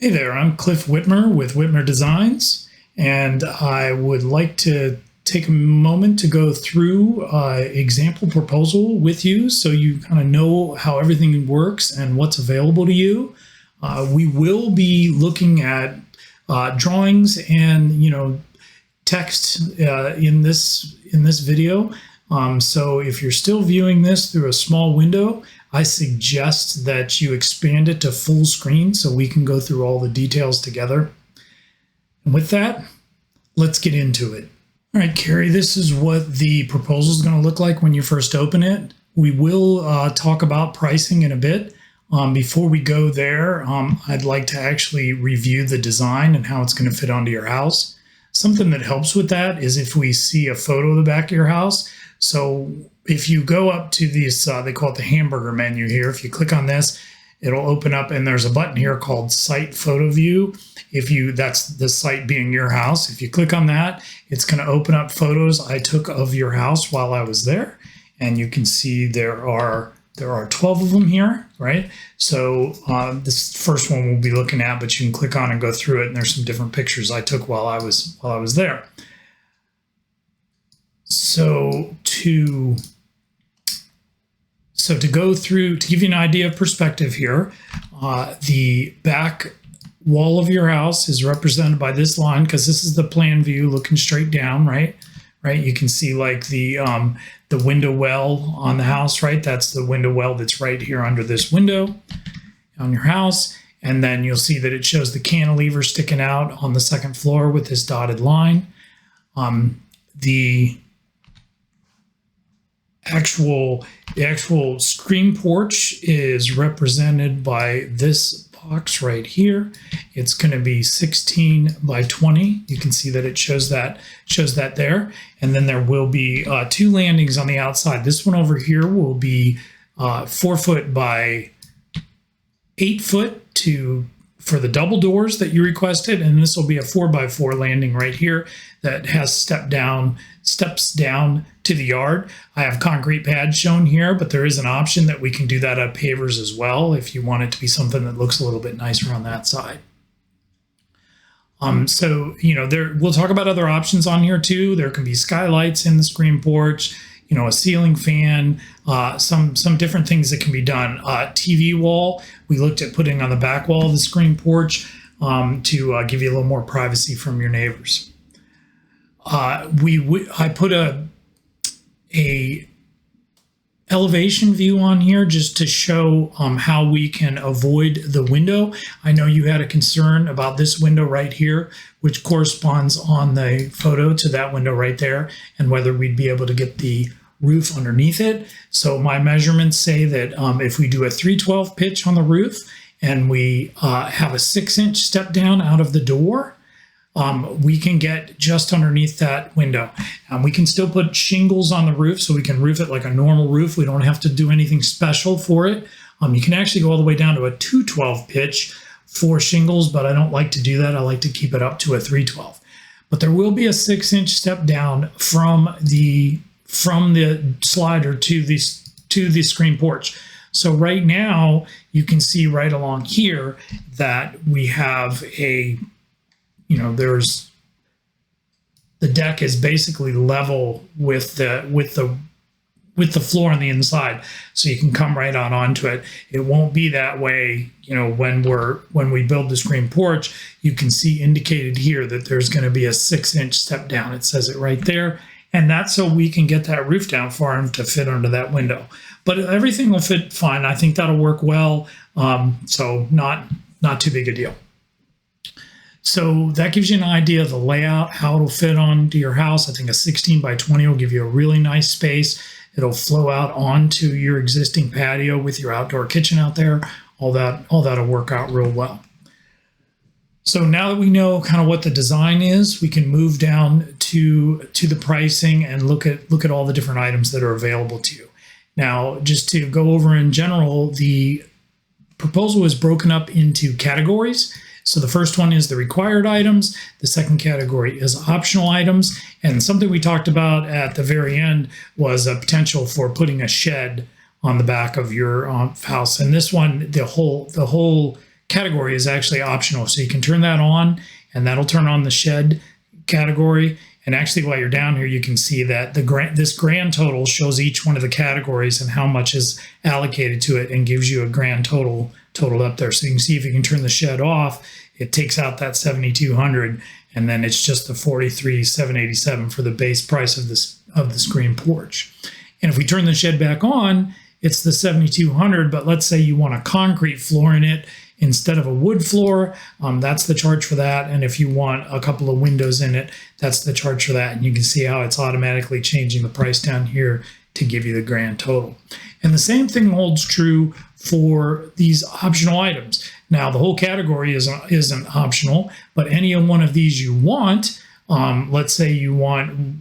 Hey there, I'm Cliff Whitmer with Whitmer Designs, and I would like to take a moment to go through example proposal with you so you kind of know how everything works and what's available to you. We will be looking at drawings and text in this video. So if you're still viewing this through a small window, I suggest that you expand it to full screen so we can go through all the details together. And with that, let's get into it. All right, Carrie, this is what the proposal is going to look like when you first open it. We will talk about pricing in a bit. Before we go there, I'd like to actually review the design and how it's going to fit onto your house. Something that helps with that is if we see a photo of the back of your house. So if you go up to these, they call it the hamburger menu here. If you click on this, it'll open up and there's a button here called Site Photo View. That's the site being your house. If you click on that, it's going to open up photos I took of your house while I was there. And you can see there are 12 of them here, right? So this first one we'll be looking at, but you can click on and go through it. And there's some different pictures I took while I was there. So to go through, to give you an idea of perspective here, the back wall of your house is represented by this line because this is the plan view looking straight down, right? Right. You can see like the window well on the house, right? That's the window well that's right here under this window on your house. And then you'll see that it shows the cantilever sticking out on the second floor with this dotted line. The actual screen porch is represented by this box right here. It's going to be 16 by 20. You can see that it shows that there. And then there will be two landings on the outside. This one over here will be 4 foot by 8 foot for the double doors that you requested, and this will be a 4x4 landing right here that has steps down to the yard. I have concrete pads shown here, but there is an option that we can do that at pavers as well if you want it to be something that looks a little bit nicer on that side. So we'll talk about other options on here too. There can be skylights in the screen porch, a ceiling fan, some different things that can be done. TV wall, we looked at putting on the back wall of the screen porch to give you a little more privacy from your neighbors. I put a elevation view on here just to show how we can avoid the window. I know you had a concern about this window right here, which corresponds on the photo to that window right there, and whether we'd be able to get the roof underneath it. So my measurements say that if we do a 312 pitch on the roof and we have a 6-inch step down out of the door, we can get just underneath that window. We can still put shingles on the roof so we can roof it like a normal roof. We don't have to do anything special for it. You can actually go all the way down to a 212 pitch for shingles, but I don't like to do that. I like to keep it up to a 312. But there will be a 6-inch step down from the slider to the screen porch. So right now you can see right along here that we have there's the deck is basically level with the floor on the inside, so you can come right on onto it. It won't be that way, when we build the screen porch. You can see indicated here that there's going to be a 6-inch step down. It says it right there, and that's so we can get that roof down far enough to fit under that window. But everything will fit fine. I think that'll work well. So not too big a deal. So that gives you an idea of the layout, how it'll fit onto your house. I think a 16 by 20 will give you a really nice space. It'll flow out onto your existing patio with your outdoor kitchen out there. All that'll work out real well. So now that we know kind of what the design is, we can move down to the pricing and look at all the different items that are available to you. Now, just to go over in general, the proposal is broken up into categories. So the first one is the required items. The second category is optional items. And something we talked about at the very end was a potential for putting a shed on the back of your house. And this one, the whole category is actually optional. So you can turn that on, and that'll turn on the shed category. And actually, while you're down here, you can see that this grand total shows each one of the categories and how much is allocated to it, and gives you a grand total up there. So you can see if you can turn the shed off, it takes out that 7,200, and then it's just the 43,787 for the base price of the screen porch. And if we turn the shed back on, it's the 7,200. But let's say you want a concrete floor in it instead of a wood floor, that's the charge for that. And if you want a couple of windows in it, that's the charge for that. And you can see how it's automatically changing the price down here to give you the grand total. And the same thing holds true for these optional items. Now, the whole category isn't optional, but any one of these you want, let's say you want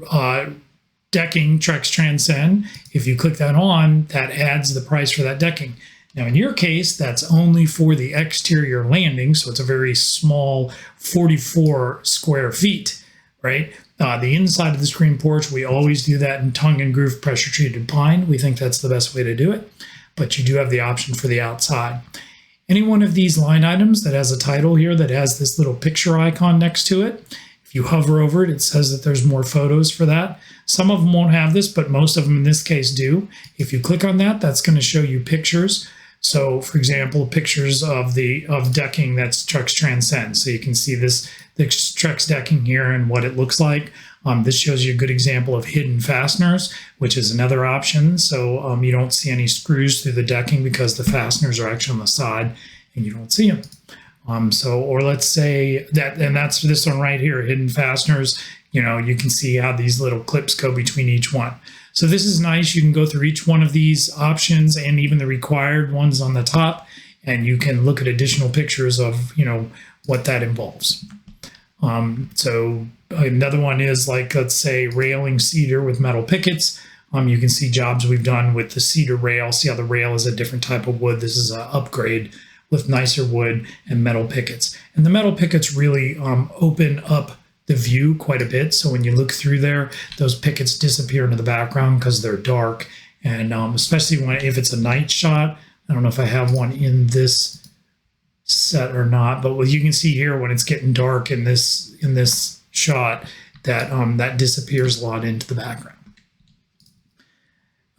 decking Trex Transcend. If you click that on, that adds the price for that decking. Now, in your case, that's only for the exterior landing, so it's a very small 44 square feet, right? The inside of the screen porch, we always do that in tongue and groove pressure treated pine. We think that's the best way to do it, but you do have the option for the outside. Any one of these line items that has a title here that has this little picture icon next to it, if you hover over it, it says that there's more photos for that. Some of them won't have this, but most of them in this case do. If you click on that, that's going to show you pictures. So, for example, pictures of decking that's Trex Transcend. So you can see the Trex decking here and what it looks like. This shows you a good example of hidden fasteners, which is another option. So you don't see any screws through the decking because the fasteners are actually on the side and you don't see them. Or let's say that, and that's this one right here, hidden fasteners. You can see how these little clips go between each one. So this is nice. You can go through each one of these options and even the required ones on the top, and you can look at additional pictures of, what that involves. So another one is like, let's say, railing cedar with metal pickets. You can see jobs we've done with the cedar rail. See how the rail is a different type of wood. This is an upgrade with nicer wood and metal pickets. And the metal pickets really open up the view quite a bit. So when you look through there, those pickets disappear into the background because they're dark. And especially if it's a night shot, I don't know if I have one in this set or not, but what you can see here when it's getting dark in this shot, that that disappears a lot into the background.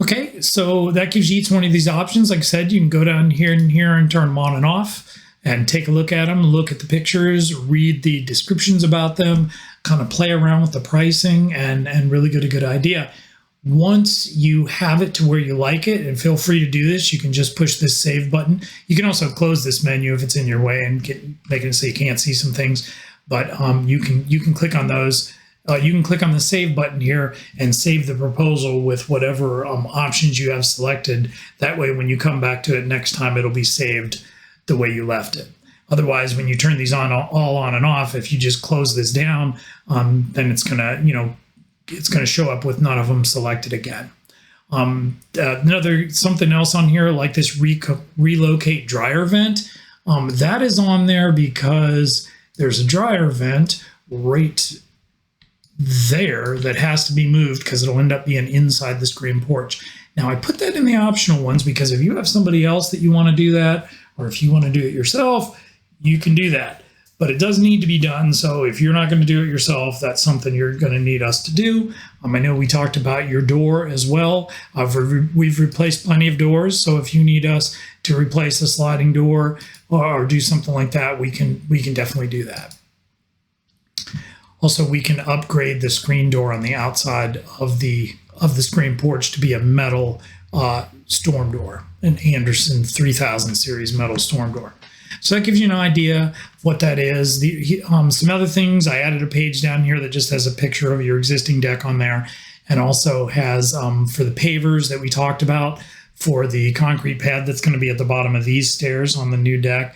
Okay, so that gives you each one of these options. Like I said, you can go down here and turn them on and off and take a look at them, look at the pictures, read the descriptions about them, kind of play around with the pricing, and really get a good idea. Once you have it to where you like it, and feel free to do this, you can just push this save button. You can also close this menu if it's in your way and make it so you can't see some things. But you can click on those. You can click on the save button here and save the proposal with whatever options you have selected. That way, when you come back to it next time, it'll be saved the way you left it. Otherwise, when you turn these all on and off, if you just close this down, then it's gonna, it's gonna show up with none of them selected again. Something else on here, like this relocate dryer vent, that is on there because there's a dryer vent right there that has to be moved because it'll end up being inside the screen porch. Now, I put that in the optional ones because if you have somebody else that you want to do that, or if you want to do it yourself, you can do that. But it does need to be done. So if you're not going to do it yourself, that's something you're going to need us to do. I know we talked about your door as well. We've replaced plenty of doors. So if you need us to replace a sliding door or do something like that, we can definitely do that. Also, we can upgrade the screen door on the outside of the screen porch to be a metal storm door, an Anderson 3000 series metal storm door. So that gives you an idea of what that is. Some other things, I added a page down here that just has a picture of your existing deck on there, and also has for the pavers that we talked about, for the concrete pad that's going to be at the bottom of these stairs on the new deck.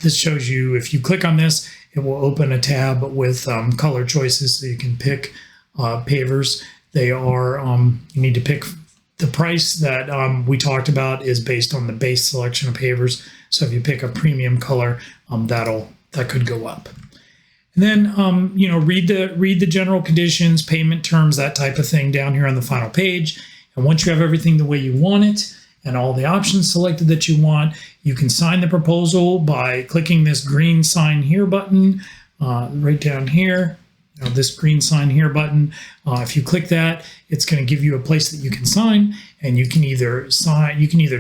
This shows you, if you click on this, it will open a tab with color choices so you can pick pavers. They are, you need to pick the price that we talked about is based on the base selection of pavers. So if you pick a premium color, that could go up. And then, read the general conditions, payment terms, that type of thing down here on the final page. And once you have everything the way you want it, and all the options selected that you want. You can sign the proposal by clicking this green sign here button right down here. This green sign here button. If you click that, it's going to give you a place that you can sign, and you can either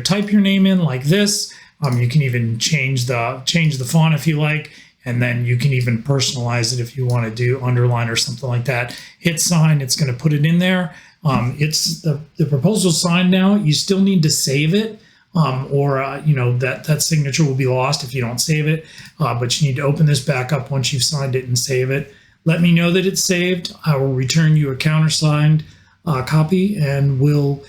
type your name in like this. You can even change the font if you like, and then you can even personalize it if you want to do underline or something like that. Hit sign, it's going to put it in there. It's the proposal signed now. You still need to save it, or that signature will be lost if you don't save it. But you need to open this back up once you've signed it and save it. Let me know that it's saved. I will return you a countersigned copy, and we'll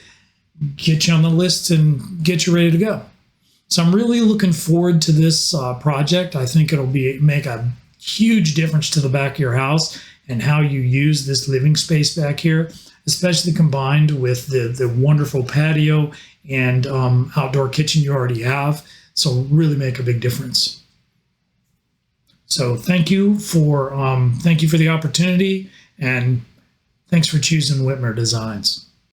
get you on the list and get you ready to go. So I'm really looking forward to this project. I think it'll make a huge difference to the back of your house and how you use this living space back here, especially combined with the wonderful patio and outdoor kitchen you already have. So really make a big difference. So thank you for the opportunity, and thanks for choosing Whitmer Designs.